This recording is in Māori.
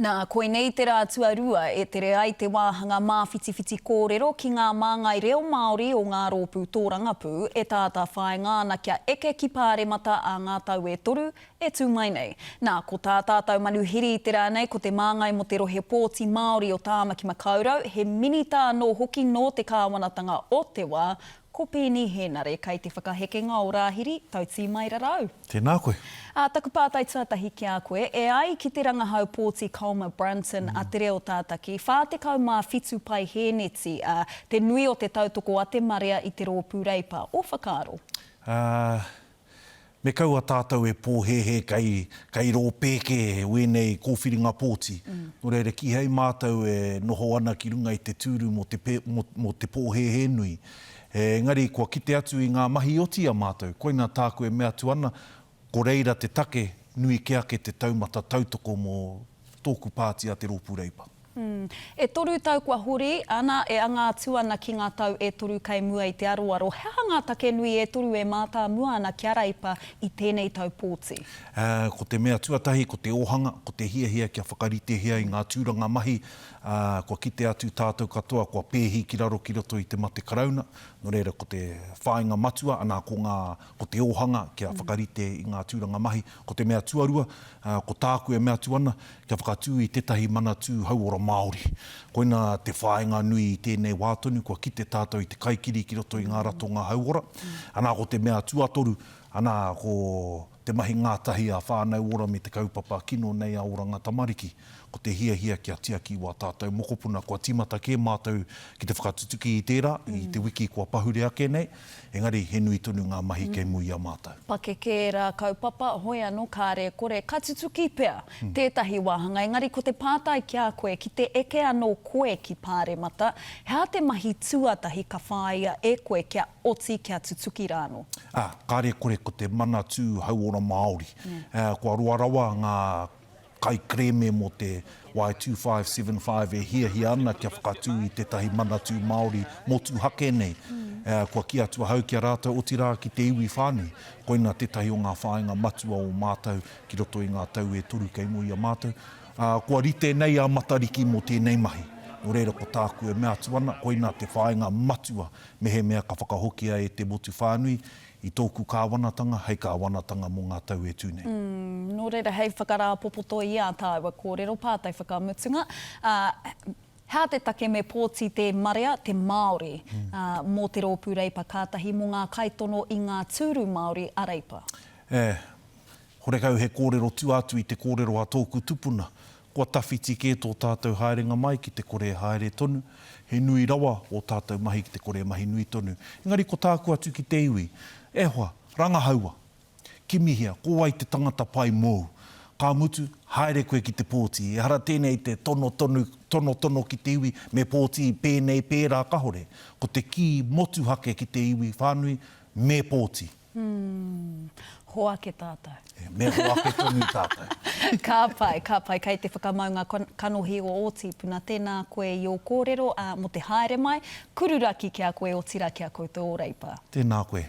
Nā, koe nei te rā tuarua e tere ai te wāhanga māwhitiwhiti kōrero ki ngā māngai reo Māori o ngā rōpū tōrangapū e tātā whaenga ana kia eke ki pāremata a ngā tau e toru e tū mai nei. Nā, ko tā tātou manuhiri i te rā nei ko te māngai mo te rohe pōti Māori o Tāmaki Makaurau, he minita anō hoki no te kāwanatanga o te wā, ko pēni henare kei te whakahekenga o Rāhiri, tauti mai rarau. Tēnā koe. Taku pātai tuatahi ki a koe, e ai ki te rangahau pōti Colma Brunton a te reo tātaki, whātekau mā whitu pai hēneti te nui o te tautoko a te marea i te rōpū reipa. O whakaaro? Me kaua tātou e pōhehe kei rō pēke wēnei kōwhiringa pōti. Nō reira ki hei mātou e noho ana ki runga i te tūru mo te pōhehe nui. Engari, kua kite atu i ngā mahi oti a mātou. Koina tāku e mea atu ana, ko reira te take nui ke ake te taumata tautoko mō tōku pāti a te rōpū reipa. E toru tau kua hori, ana e anga atu ana ki ngā tau e toru kei mua i te aroaro. Hea ngā take nui e toru e mātā mua ana kia reipa i tēnei tau pōti? Ko te mea tuatahi, ko te ohanga, ko te hiahia kia whakarite hea i ngā tūranga mahi, kua kite atu tātou katoa, kua pēhi ki raro ki roto i te mate karauna, no reira ko te whāinga matua, anā ko te ohanga kia whakarite i ngā tūranga mahi, ko te mea tuarua, ko tāku e mea tuana, kia whakatū i tetahi mana tū hauora Māori. Koina te whāinga nui i tēnei wātonu, kua kite tātou i te kaikiri ki roto i ngā ratonga hauora, anā ko te mea tuatoru, anā ko te mahi ngātahi a whānau ora me te kaupapa kino nei a oranga tamariki, ko te hiahia kia tiaki wā tātou mokopuna, kua timata ke mātou ki te whakatutuki i tērā, i te wiki kua pahure ake nei, engari he nui tonu ngā mahi kei mui a mātou. Pakeke rā kaupapa, hoi anō kāre kore, ka tutuki pea tētahi wāhanga, engari ko te pātai ki a koe, ki te eke anō koe ki pāremata, hea te mahi tuatahi ka whāia e koe kia oti kia tutuki rāno? Kāre kore ko te mana tū hauora Māori. Kua ruarawa ngā kai kreme mo te Y2575 e hiahia ana kia whakatū i tētahi manatū Māori motu hake nei. Kua ki atua hau kia rātou o tira ki te iwi whānui. Koina tētahi o ngā whāinga matua o mātou ki roto i ngā tau e toru kei mui a mātou. Kua rite nei a matariki mo tēnei mahi. Nō reira ko tāku e mea tuana, koina te whāinga matua me he mea ka whakahokia e te motu whānui i tōku kāwanatanga, hei kāwanatanga mō ngā tau e tūnei. Nō reira hei whakarā popoto i a tāua kōrero, pātai whakamutunga. Hea te take me pōti te marea, te Māori, mō te rōpū reipa kātahi mō ngā kaitono i ngā tūru Māori a reipa? Horekau he kōrero tu atu i te kōrero a tōku tupuna. Kua tawhiti ke tō tātou haerenga mai ki te kore haere tonu, he nui rawa o tātou mahi ki te kore mahi nui tonu. Engari ko tāku atu ki te iwi, e hoa, rangahaua, kimihia, ko ai te tangata pai mou, ka mutu, haere koe ki te pōti, e hara tēnei te tono ki te iwi, me pōti pēnei pērā kahore, ko te ki motu hake ki te iwi whānui, me pōti. Hoake tātou. Me hoake tonu tātou. Ka pai, kei te whakamaunga kanohi o Ōtipuna, tēnā koe i o kōrero mo te haere mai, kururaki kia koe o tira kia koutou o reipa. Tēnā koe.